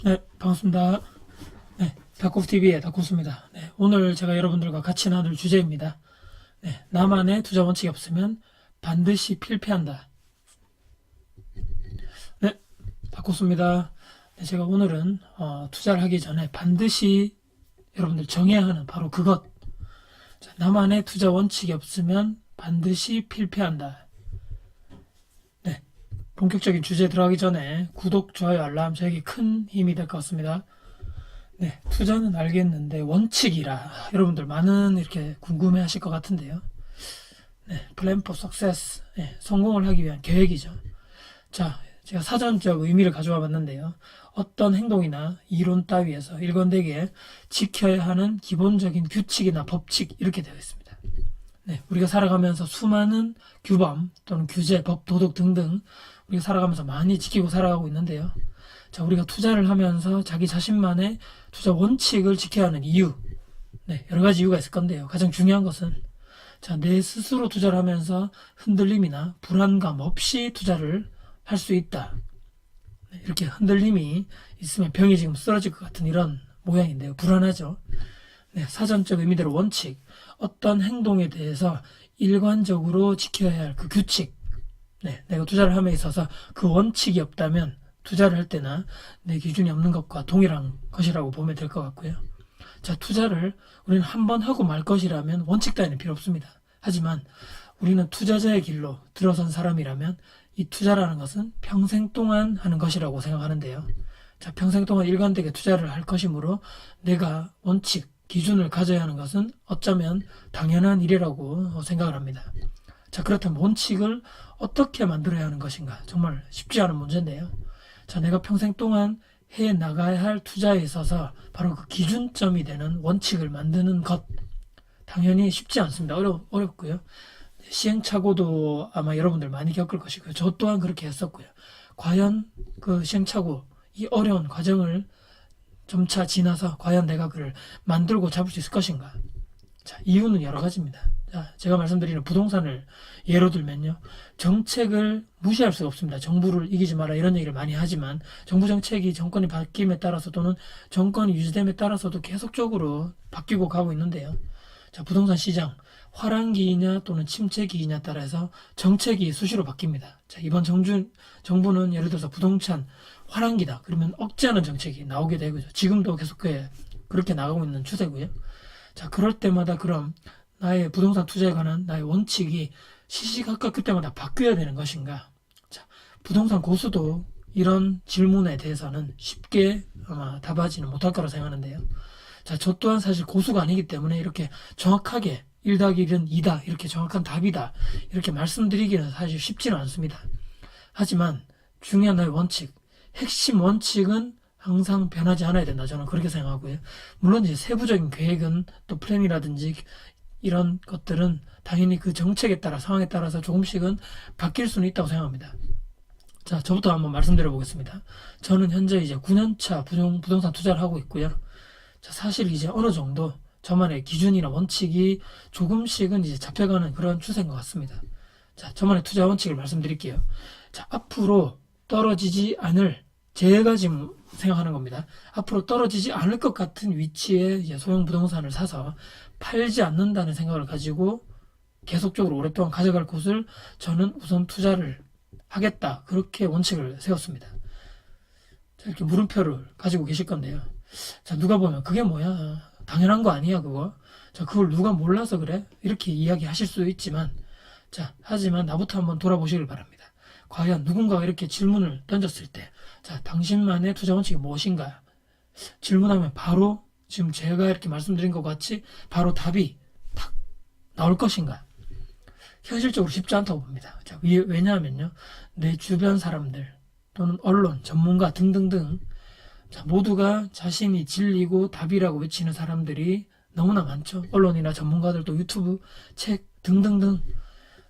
네, 반갑습니다. 네, 다코스TV의 다코스입니다. 네, 오늘 제가 여러분들과 같이 나눌 주제입니다. 네, 나만의 투자 원칙이 없으면 반드시 필패한다. 네, 다코스입니다. 네, 제가 오늘은 투자를 하기 전에 반드시 여러분들 정해야 하는 바로 그것. 자, 나만의 투자 원칙이 없으면 반드시 필패한다. 네, 본격적인 주제 들어가기 전에 구독, 좋아요, 알람 저에게 큰 힘이 될 것 같습니다. 네, 투자는 알겠는데 원칙이라 여러분들 많은 이렇게 궁금해 하실 것 같은데요. 네, 플랜 포 석세스. 네, 성공을 하기 위한 계획이죠. 자, 제가 사전적 의미를 가져와 봤는데요. 어떤 행동이나 이론 따위에서 일관되게 지켜야 하는 기본적인 규칙이나 법칙 이렇게 되어 있습니다. 네, 우리가 살아가면서 수많은 규범 또는 규제, 법, 도덕 등등 우리가 살아가면서 많이 지키고 살아가고 있는데요. 자, 우리가 투자를 하면서 자기 자신만의 투자 원칙을 지켜야 하는 이유. 네, 여러 가지 이유가 있을 건데요. 가장 중요한 것은 자, 내 스스로 투자를 하면서 흔들림이나 불안감 없이 투자를 할 수 있다. 네, 이렇게 흔들림이 있으면 병이 지금 쓰러질 것 같은 이런 모양인데요. 불안하죠. 네, 사전적 의미대로 원칙. 어떤 행동에 대해서 일관적으로 지켜야 할 그 규칙. 네, 내가 투자를 함에 있어서 그 원칙이 없다면 투자를 할 때나 내 기준이 없는 것과 동일한 것이라고 보면 될 것 같고요. 자, 투자를 우리는 한 번 하고 말 것이라면 원칙 따위는 필요 없습니다. 하지만 우리는 투자자의 길로 들어선 사람이라면 이 투자라는 것은 평생 동안 하는 것이라고 생각하는데요. 자, 평생 동안 일관되게 투자를 할 것이므로 내가 원칙, 기준을 가져야 하는 것은 어쩌면 당연한 일이라고 생각을 합니다. 자, 그렇다면 원칙을 어떻게 만들어야 하는 것인가? 정말 쉽지 않은 문제인데요. 자, 내가 평생 동안 해 나가야 할 투자에 있어서 바로 그 기준점이 되는 원칙을 만드는 것. 당연히 쉽지 않습니다. 어렵고요. 시행착오도 아마 여러분들 많이 겪을 것이고요. 저 또한 그렇게 했었고요. 과연 그 시행착오, 이 어려운 과정을 점차 지나서 과연 내가 그를 만들고 잡을 수 있을 것인가? 자, 이유는 여러 가지입니다. 자, 제가 말씀드리는 부동산을 예로 들면요. 정책을 무시할 수가 없습니다. 정부를 이기지 마라 이런 얘기를 많이 하지만 정부 정책이 정권이 바뀜에 따라서 또는 정권이 유지됨에 따라서도 계속적으로 바뀌고 가고 있는데요. 자, 부동산 시장 화랑기이냐 또는 침체기이냐 따라서 정책이 수시로 바뀝니다. 자, 이번 정부는 예를 들어서 부동산 화랑기다. 그러면 억제하는 정책이 나오게 되고요. 지금도 계속 그렇게 나가고 있는 추세고요. 자, 그럴 때마다 그럼 나의 부동산 투자에 관한 나의 원칙이 시시각각 그때마다 바뀌어야 되는 것인가? 자, 부동산 고수도 이런 질문에 대해서는 쉽게 아마 답하지는 못할 거라 생각하는데요. 자, 저 또한 사실 고수가 아니기 때문에 이렇게 정확하게 1 더하기 1은 2다. 이렇게 정확한 답이다. 이렇게 말씀드리기는 사실 쉽지는 않습니다. 하지만 중요한 나의 원칙, 핵심 원칙은 항상 변하지 않아야 된다. 저는 그렇게 생각하고요. 물론 이제 세부적인 계획은 또 플랜이라든지 이런 것들은 당연히 그 정책에 따라 상황에 따라서 조금씩은 바뀔 수는 있다고 생각합니다. 자, 저부터 한번 말씀드려 보겠습니다. 저는 현재 이제 9년차 부동산 투자를 하고 있고요. 자, 사실 이제 어느 정도 저만의 기준이나 원칙이 조금씩은 이제 잡혀가는 그런 추세인 것 같습니다. 자, 저만의 투자 원칙을 말씀드릴게요. 자, 앞으로 떨어지지 않을 제가 지금 생각하는 겁니다. 앞으로 떨어지지 않을 것 같은 위치에 이제 소형 부동산을 사서 팔지 않는다는 생각을 가지고 계속적으로 오랫동안 가져갈 곳을 저는 우선 투자를 하겠다. 그렇게 원칙을 세웠습니다. 자, 이렇게 물음표를 가지고 계실 건데요. 자, 누가 보면 그게 뭐야? 당연한 거 아니야, 그거? 자, 그걸 누가 몰라서 그래? 이렇게 이야기하실 수도 있지만, 자, 하지만 나부터 한번 돌아보시길 바랍니다. 과연 누군가가 이렇게 질문을 던졌을 때, 자, 당신만의 투자 원칙이 무엇인가? 질문하면 바로 지금 제가 이렇게 말씀드린 것 같이 바로 답이 탁 나올 것인가? 현실적으로 쉽지 않다고 봅니다. 자, 왜냐하면요, 내 주변 사람들 또는 언론, 전문가 등등등, 자, 모두가 자신이 진리고 답이라고 외치는 사람들이 너무나 많죠. 언론이나 전문가들 또 유튜브, 책 등등등.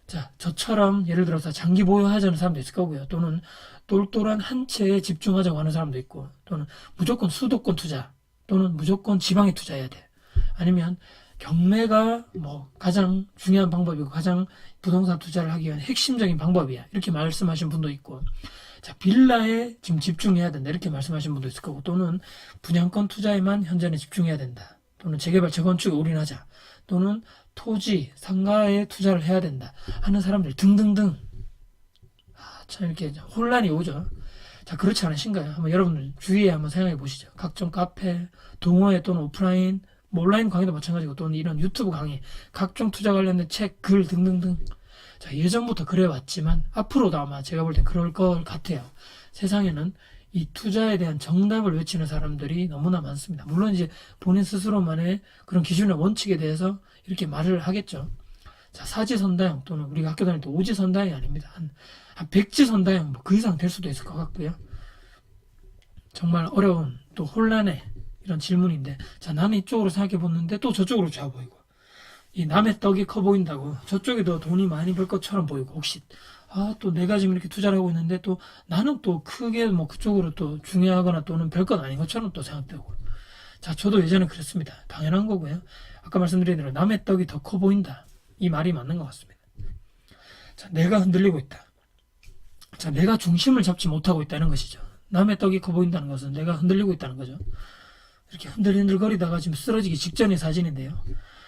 자, 저처럼 예를 들어서 장기 보유하자는 사람도 있을 거고요. 또는 똘똘한 한 채에 집중하자고 하는 사람도 있고, 또는 무조건 수도권 투자, 또는 무조건 지방에 투자해야 돼. 아니면 경매가 뭐 가장 중요한 방법이고 가장 부동산 투자를 하기 위한 핵심적인 방법이야. 이렇게 말씀하신 분도 있고, 자, 빌라에 지금 집중해야 된다. 이렇게 말씀하신 분도 있을 거고, 또는 분양권 투자에만 현재는 집중해야 된다. 또는 재개발, 재건축에 올인하자. 또는 토지, 상가에 투자를 해야 된다. 하는 사람들 등등등. 참 이렇게 혼란이 오죠. 자, 그렇지 않으신가요? 한번 여러분들 주위에 한번 생각해 보시죠. 각종 카페, 동호회 또는 오프라인, 뭐 온라인 강의도 마찬가지고 또는 이런 유튜브 강의, 각종 투자 관련된 책, 글 등등등. 자, 예전부터 그래왔지만 앞으로도 아마 제가 볼 땐 그럴 것 같아요. 세상에는 이 투자에 대한 정답을 외치는 사람들이 너무나 많습니다. 물론 이제 본인 스스로만의 그런 기준이나 원칙에 대해서 이렇게 말을 하겠죠. 자, 사지선다형 또는 우리가 학교 다닐 때 오지선다형이 아닙니다. 한 백지선다형 뭐 그 이상 될 수도 있을 것 같고요. 정말 어려운 또 혼란의 이런 질문인데, 자, 나는 이쪽으로 생각해 봤는데 또 저쪽으로 좋아 보이고, 이 남의 떡이 커 보인다고 저쪽에 더 돈이 많이 벌 것처럼 보이고, 혹시 또 내가 지금 이렇게 투자를 하고 있는데 또 나는 또 크게 뭐 그쪽으로 또 중요하거나 또는 별것 아닌 것처럼 또 생각되고. 자, 저도 예전에 그랬습니다. 당연한 거고요. 아까 말씀드린 대로 남의 떡이 더 커 보인다, 이 말이 맞는 것 같습니다. 자, 내가 흔들리고 있다. 자, 내가 중심을 잡지 못하고 있다는 것이죠. 남의 떡이 커 보인다는 것은 내가 흔들리고 있다는 거죠. 이렇게 흔들흔들거리다가 지금 쓰러지기 직전의 사진인데요.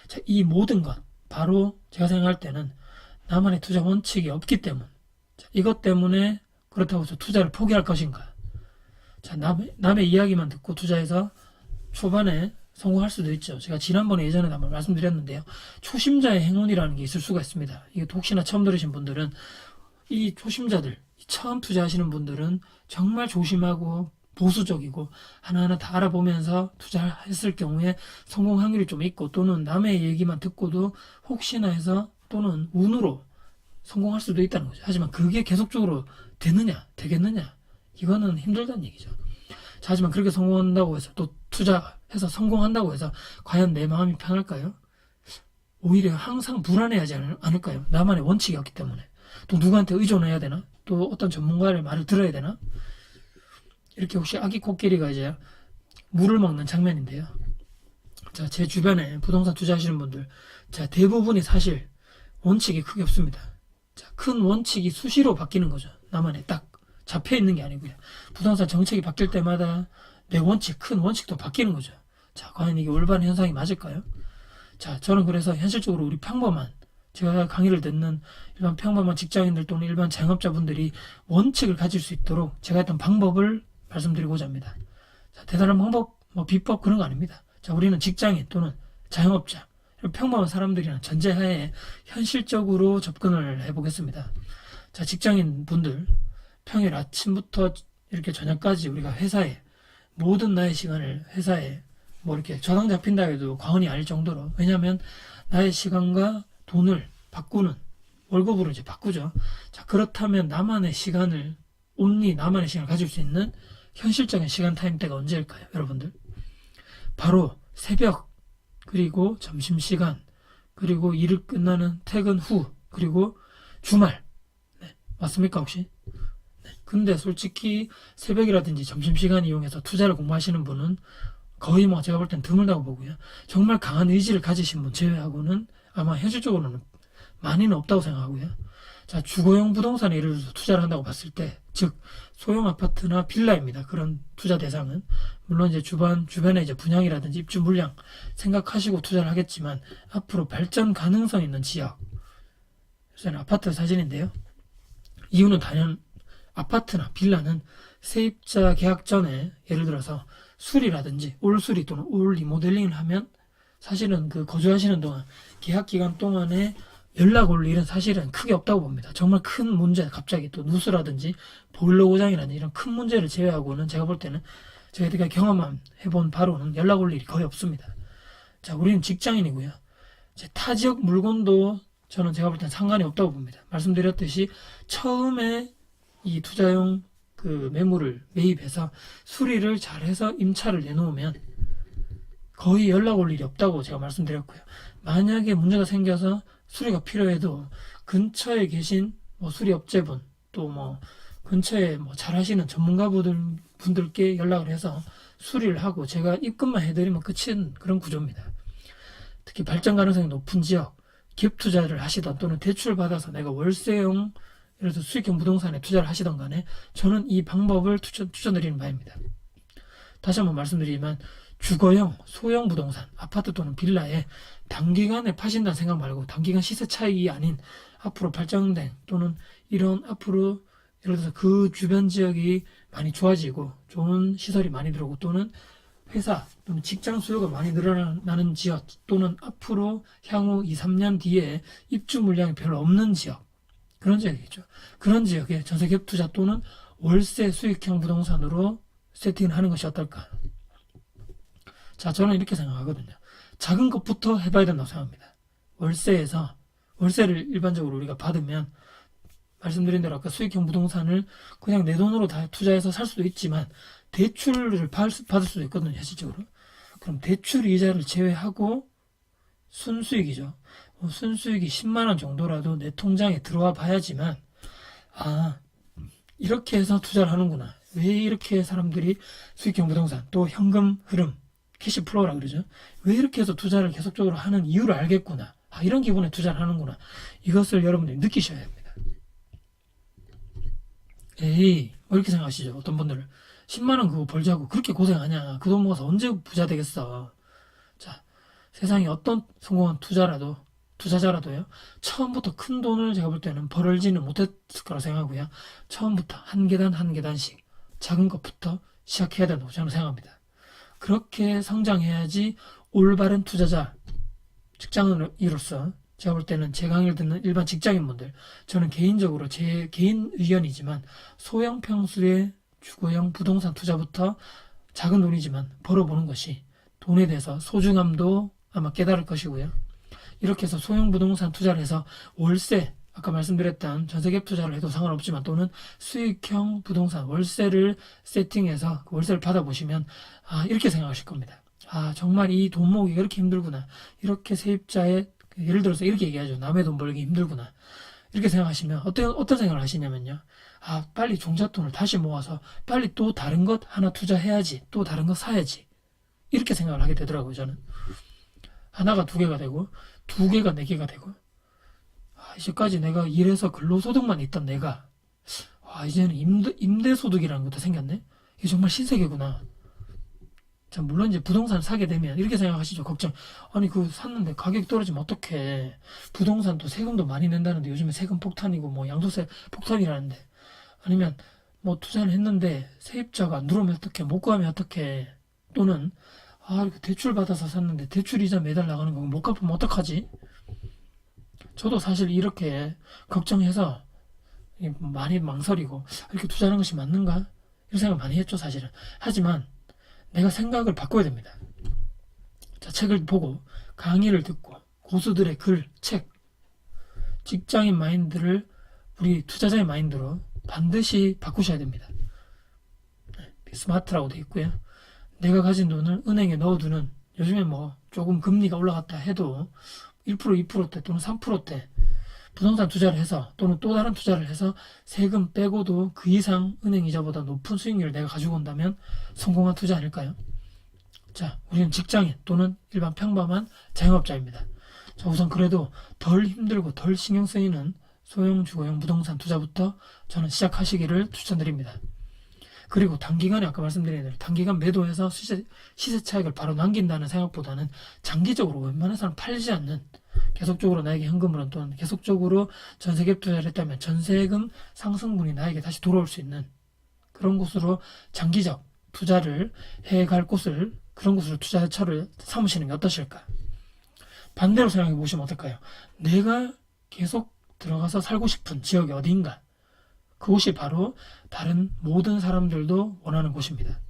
자, 이 모든 것, 바로 제가 생각할 때는 나만의 투자 원칙이 없기 때문. 자, 이것 때문에 그렇다고 해서 투자를 포기할 것인가. 자, 남의 이야기만 듣고 투자해서 초반에 성공할 수도 있죠. 제가 지난번에 예전에 한번 말씀드렸는데요. 초심자의 행운이라는 게 있을 수가 있습니다. 이게 혹시나 처음 들으신 분들은, 이 초심자들, 처음 투자하시는 분들은 정말 조심하고 보수적이고 하나하나 다 알아보면서 투자했을 경우에 성공 확률이 좀 있고, 또는 남의 얘기만 듣고도 혹시나 해서 또는 운으로 성공할 수도 있다는 거죠. 하지만 그게 계속적으로 되겠느냐, 이거는 힘들다는 얘기죠. 자, 하지만 그렇게 성공한다고 해서 또 투자해서 성공한다고 해서 과연 내 마음이 편할까요? 오히려 항상 불안해하지 않을까요? 나만의 원칙이 없기 때문에. 또 누구한테 의존해야 되나? 또 어떤 전문가의 말을 들어야 되나? 이렇게 혹시 아기 코끼리가 이제 물을 먹는 장면인데요. 자, 제 주변에 부동산 투자하시는 분들, 자, 대부분이 사실 원칙이 크게 없습니다. 자, 큰 원칙이 수시로 바뀌는 거죠. 나만의 딱 잡혀 있는 게 아니고요. 부동산 정책이 바뀔 때마다 내 원칙, 큰 원칙도 바뀌는 거죠. 자, 과연 이게 올바른 현상이 맞을까요? 자, 저는 그래서 현실적으로 우리 평범한, 제가 강의를 듣는 일반 평범한 직장인들 또는 일반 자영업자분들이 원칙을 가질 수 있도록 제가 했던 방법을 말씀드리고자 합니다. 자, 대단한 방법, 뭐 비법 그런 거 아닙니다. 자, 우리는 직장인 또는 자영업자, 평범한 사람들이라는 전제하에 현실적으로 접근을 해보겠습니다. 자, 직장인 분들, 평일 아침부터 이렇게 저녁까지 우리가 회사에, 모든 나의 시간을 회사에 뭐 이렇게 저당 잡힌다 해도 과언이 아닐 정도로, 왜냐하면 나의 시간과 돈을 바꾸는, 월급으로 이제 바꾸죠. 자, 그렇다면 나만의 시간을, 온리 나만의 시간을 가질 수 있는 현실적인 시간 타임대가 언제일까요, 여러분들? 바로 새벽, 그리고 점심시간, 그리고 일을 끝나는 퇴근 후, 그리고 주말. 네, 맞습니까, 혹시? 네, 근데 솔직히 새벽이라든지 점심시간 이용해서 투자를 공부하시는 분은 거의 뭐 제가 볼 땐 드물다고 보고요. 정말 강한 의지를 가지신 분 제외하고는 아마 현실적으로는 많이는 없다고 생각하고요. 자, 주거용 부동산에 예를 들어서 투자를 한다고 봤을 때, 즉 소형 아파트나 빌라입니다. 그런 투자 대상은 물론 이제 주변에 이제 분양이라든지 입주 물량 생각하시고 투자를 하겠지만, 앞으로 발전 가능성 있는 지역, 요새는 아파트 사진인데요. 이유는 단연 아파트나 빌라는 세입자 계약 전에 예를 들어서 수리라든지 올 수리 또는 올 리모델링을 하면 사실은 그 거주하시는 동안, 계약 기간 동안에 연락 올 일은 사실은 크게 없다고 봅니다. 정말 큰 문제, 갑자기 또 누수라든지 보일러 고장이라든지 이런 큰 문제를 제외하고는 제가 볼 때는, 저희가 경험한 해본 바로는 연락 올 일이 거의 없습니다. 자, 우리는 직장인이고요. 타 지역 물건도 저는 제가 볼 땐 상관이 없다고 봅니다. 말씀드렸듯이 처음에 이 투자용 그 매물을 매입해서 수리를 잘해서 임차를 내놓으면 거의 연락 올 일이 없다고 제가 말씀드렸고요. 만약에 문제가 생겨서 수리가 필요해도 근처에 계신 뭐 수리업체분, 또 뭐 근처에 뭐 잘하시는 전문가분들께 연락을 해서 수리를 하고 제가 입금만 해드리면 끝인 그런 구조입니다. 특히 발전 가능성이 높은 지역, 갭 투자를 하시던 또는 대출 받아서 내가 월세용 예를 들어서 수익형 부동산에 투자를 하시던 간에 저는 이 방법을 추천드리는 바입니다. 다시 한번 말씀드리지만 주거형, 소형 부동산, 아파트 또는 빌라에 단기간에 파신다는 생각 말고 단기간 시세 차익이 아닌 앞으로 발전된 또는 이런 앞으로 예를 들어서 그 주변 지역이 많이 좋아지고 좋은 시설이 많이 들어오고 또는 회사 또는 직장 수요가 많이 늘어나는 지역 또는 앞으로 향후 2, 3년 뒤에 입주 물량이 별로 없는 지역 그런 지역이겠죠. 그런 지역에 전세갭 투자 또는 월세 수익형 부동산으로 세팅을 하는 것이 어떨까? 자, 저는 이렇게 생각하거든요. 작은 것부터 해봐야 된다고 생각합니다. 월세를 일반적으로 우리가 받으면 말씀드린 대로 아까 수익형 부동산을 그냥 내 돈으로 다 투자해서 살 수도 있지만 대출을 받을 수도 있거든요, 현실적으로. 그럼 대출 이자를 제외하고 순수익이죠. 순수익이 10만 원 정도라도 내 통장에 들어와 봐야지만 이렇게 해서 투자를 하는구나. 왜 이렇게 사람들이 수익형 부동산 또 현금 흐름 캐시플로우라 그러죠. 왜 이렇게 해서 투자를 계속적으로 하는 이유를 알겠구나. 이런 기분에 투자를 하는구나. 이것을 여러분들이 느끼셔야 합니다. 에이, 뭐 이렇게 생각하시죠. 어떤 분들은 10만원 그거 벌자고 그렇게 고생하냐. 그 돈 모아서 언제 부자 되겠어. 자, 세상에 어떤 성공한 투자자라도요. 처음부터 큰 돈을 제가 볼 때는 벌지는 못했을 거라 생각하고요. 처음부터 한 계단 한 계단씩 작은 것부터 시작해야 된다고 저는 생각합니다. 그렇게 성장해야지 올바른 투자자, 직장인으로서 제가 볼 때는 제 강의를 듣는 일반 직장인분들, 저는 개인적으로 제 개인 의견이지만 소형 평수의 주거형 부동산 투자부터 작은 돈이지만 벌어보는 것이 돈에 대해서 소중함도 아마 깨달을 것이고요. 이렇게 해서 소형 부동산 투자를 해서 월세, 아까 말씀드렸던 전세갭 투자를 해도 상관없지만 또는 수익형 부동산 월세를 세팅해서 그 월세를 받아보시면 이렇게 생각하실 겁니다. 정말 이 돈 모으기가 이렇게 힘들구나. 이렇게 세입자의 예를 들어서 이렇게 얘기하죠. 남의 돈 벌기 힘들구나. 이렇게 생각하시면 어떤 생각을 하시냐면요. 빨리 종잣돈을 다시 모아서 빨리 또 다른 것 하나 투자해야지. 또 다른 거 사야지. 이렇게 생각을 하게 되더라고요. 저는. 하나가 2개가 되고 2개가 4개가 되고 이제까지 내가 일해서 근로소득만 있던 내가 이제는 임대소득이라는 것도 생겼네. 이게 정말 신세계구나. 자, 물론 이제 부동산 사게 되면 이렇게 생각하시죠. 걱정. 아니 그거 샀는데 가격이 떨어지면 어떡해. 부동산도 세금도 많이 낸다는데 요즘에 세금 폭탄이고 뭐 양도세 폭탄이라는데. 아니면 뭐 투자를 했는데 세입자가 안 들어오면 어떡해. 못 구하면 어떡해. 또는 이렇게 대출 받아서 샀는데 대출 이자 매달 나가는 거 못 갚으면 어떡하지? 저도 사실 이렇게 걱정해서 많이 망설이고 이렇게 투자하는 것이 맞는가? 이런 생각 많이 했죠, 사실은. 하지만 내가 생각을 바꿔야 됩니다. 자, 책을 보고 강의를 듣고 고수들의 글, 책, 직장인 마인드를 우리 투자자의 마인드로 반드시 바꾸셔야 됩니다. 스마트라고 되어 있고요. 내가 가진 돈을 은행에 넣어두는 요즘에 뭐 조금 금리가 올라갔다 해도 1%, 2%대 또는 3%대 부동산 투자를 해서 또는 또 다른 투자를 해서 세금 빼고도 그 이상 은행 이자보다 높은 수익률을 내가 가지고 온다면 성공한 투자 아닐까요? 자, 우리는 직장인 또는 일반 평범한 자영업자입니다. 자, 우선 그래도 덜 힘들고 덜 신경 쓰이는 소형 주거형 부동산 투자부터 저는 시작하시기를 추천드립니다. 그리고 단기간에 아까 말씀드린 대로 단기간 매도해서 시세 차익을 바로 남긴다는 생각보다는 장기적으로 웬만해서는 팔지 않는 계속적으로 나에게 현금으로 또는 계속적으로 전세갭 투자를 했다면 전세금 상승분이 나에게 다시 돌아올 수 있는 그런 곳으로 장기적 투자를 해갈 그런 곳으로 투자처를 삼으시는 게 어떠실까? 반대로 생각해 보시면 어떨까요? 내가 계속 들어가서 살고 싶은 지역이 어디인가? 그곳이 바로 다른 모든 사람들도 원하는 곳입니다.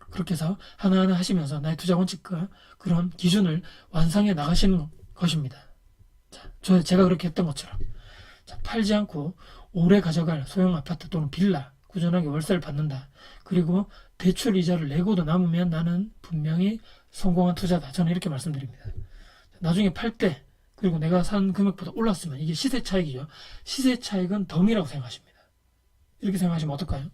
그렇게 해서 하나하나 하시면서 나의 투자 원칙과 그런 기준을 완성해 나가시는 것입니다. 자, 제가 그렇게 했던 것처럼 팔지 않고 오래 가져갈 소형 아파트 또는 빌라 꾸준하게 월세를 받는다. 그리고 대출 이자를 내고도 남으면 나는 분명히 성공한 투자다. 저는 이렇게 말씀드립니다. 나중에 팔 때 그리고 내가 산 금액보다 올랐으면 이게 시세 차익이죠. 시세 차익은 덤이라고 생각하십니다. 이렇게 생각하시면 어떨까요?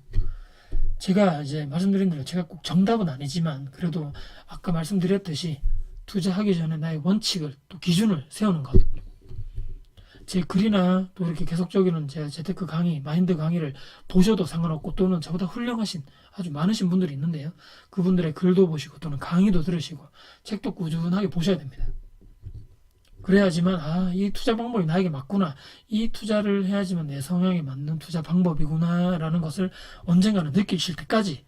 제가 이제 말씀드린 대로 제가 꼭 정답은 아니지만 그래도 아까 말씀드렸듯이 투자하기 전에 나의 원칙을 또 기준을 세우는 것. 제 글이나 또 이렇게 계속적인 제 재테크 강의, 마인드 강의를 보셔도 상관없고 또는 저보다 훌륭하신 아주 많으신 분들이 있는데요. 그분들의 글도 보시고 또는 강의도 들으시고 책도 꾸준하게 보셔야 됩니다. 그래야지만 이 투자 방법이 나에게 맞구나. 이 투자를 해야지만 내 성향에 맞는 투자 방법이구나 라는 것을 언젠가는 느끼실 때까지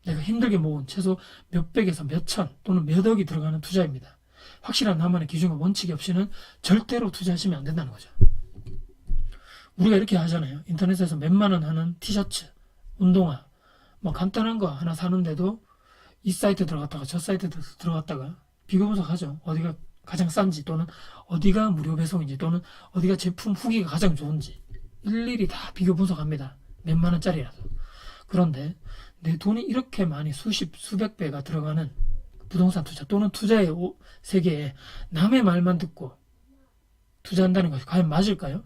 내가 힘들게 모은 최소 몇백에서 몇천 또는 몇 억이 들어가는 투자입니다. 확실한 나만의 기준과 원칙이 없이는 절대로 투자하시면 안 된다는 거죠. 우리가 이렇게 하잖아요. 인터넷에서 몇만 원 하는 티셔츠, 운동화, 뭐 간단한 거 하나 사는데도 이 사이트 들어갔다가 저 사이트 들어갔다가 비교 분석하죠. 어디가 가장 싼지 또는 어디가 무료 배송인지 또는 어디가 제품 후기가 가장 좋은지 일일이 다 비교 분석합니다. 몇만 원짜리라도. 그런데 내 돈이 이렇게 많이 수십, 수백 배가 들어가는 부동산 투자 또는 투자의 세계에 남의 말만 듣고 투자한다는 것이 과연 맞을까요?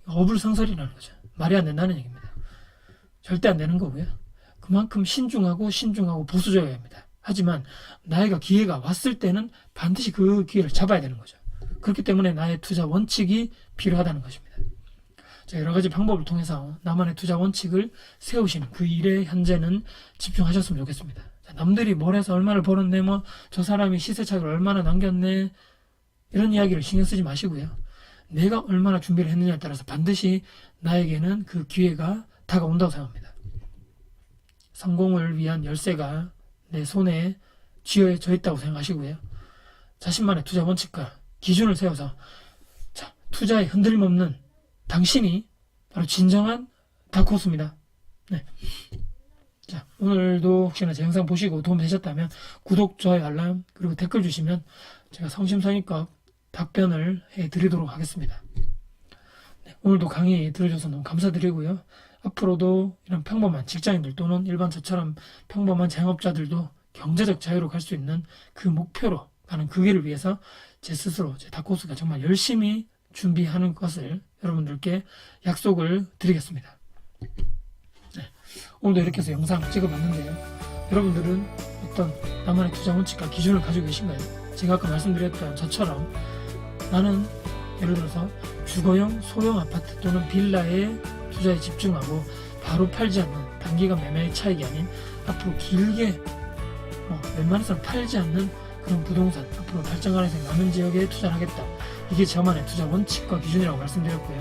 어불성설이라는 거죠. 말이 안 된다는 얘기입니다. 절대 안 되는 거고요. 그만큼 신중하고 보수적이어야 합니다. 하지만 나이가 기회가 왔을 때는 반드시 그 기회를 잡아야 되는 거죠. 그렇기 때문에 나의 투자 원칙이 필요하다는 것입니다. 자, 여러 가지 방법을 통해서 나만의 투자 원칙을 세우시는 그 일에 현재는 집중하셨으면 좋겠습니다. 자, 남들이 뭘 해서 얼마를 벌었네, 뭐 저 사람이 시세 차익을 얼마나 남겼네, 이런 이야기를 신경 쓰지 마시고요. 내가 얼마나 준비를 했느냐에 따라서 반드시 나에게는 그 기회가 다가온다고 생각합니다. 성공을 위한 열쇠가 내 손에 쥐어져 있다고 생각하시고요. 자신만의 투자 원칙과 기준을 세워서 자, 투자에 흔들림 없는 당신이 바로 진정한 다크호스입니다. 네. 자, 오늘도 혹시나 제 영상 보시고 도움 되셨다면 구독, 좋아요, 알람 그리고 댓글 주시면 제가 성심성의껏 답변을 해드리도록 하겠습니다. 네, 오늘도 강의 들어줘서 너무 감사드리고요. 앞으로도 이런 평범한 직장인들 또는 일반 저처럼 평범한 자영업자들도 경제적 자유로 갈 수 있는 그 목표로 가는 그 길을 위해서 제 스스로 제 다크호스가 정말 열심히 준비하는 것을 여러분들께 약속을 드리겠습니다. 네, 오늘도 이렇게 해서 영상 찍어봤는데요. 여러분들은 어떤 나만의 투자 원칙과 기준을 가지고 계신가요? 제가 아까 말씀드렸던 저처럼 나는 예를 들어서 주거용 소형 아파트 또는 빌라에 투자에 집중하고 바로 팔지 않는 단기간 매매의 차익이 아닌 앞으로 길게 웬만해서는 팔지 않는 그런 부동산 앞으로 발전가능성이 많은 지역에 투자를 하겠다. 이게 저만의 투자 원칙과 기준이라고 말씀드렸고요.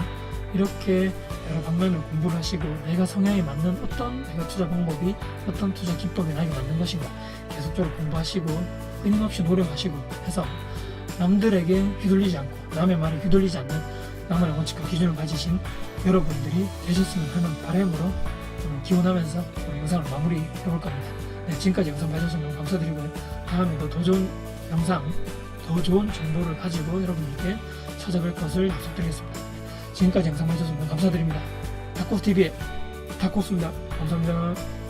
이렇게 여러 방면을 공부를 하시고 내가 성향에 맞는 어떤 내가 투자 방법이 어떤 투자 기법이 나에게 맞는 것인가 계속적으로 공부하시고 끊임없이 노력하시고 해서 남들에게 휘둘리지 않고 남의 말에 휘둘리지 않는 나만의 원칙과 기준을 가지신 여러분들이 되셨으면 하는 바람으로 기원하면서 오늘 영상을 마무리해볼 겁니다. 네, 지금까지 영상 봐주셔서 너무 감사드리고요. 다음에도 더 좋은 영상, 더 좋은 정보를 가지고 여러분들께 찾아뵐 것을 약속드리겠습니다. 지금까지 영상 봐주셔서 너무 감사드립니다. 다코스TV의 다코스입니다. 감사합니다.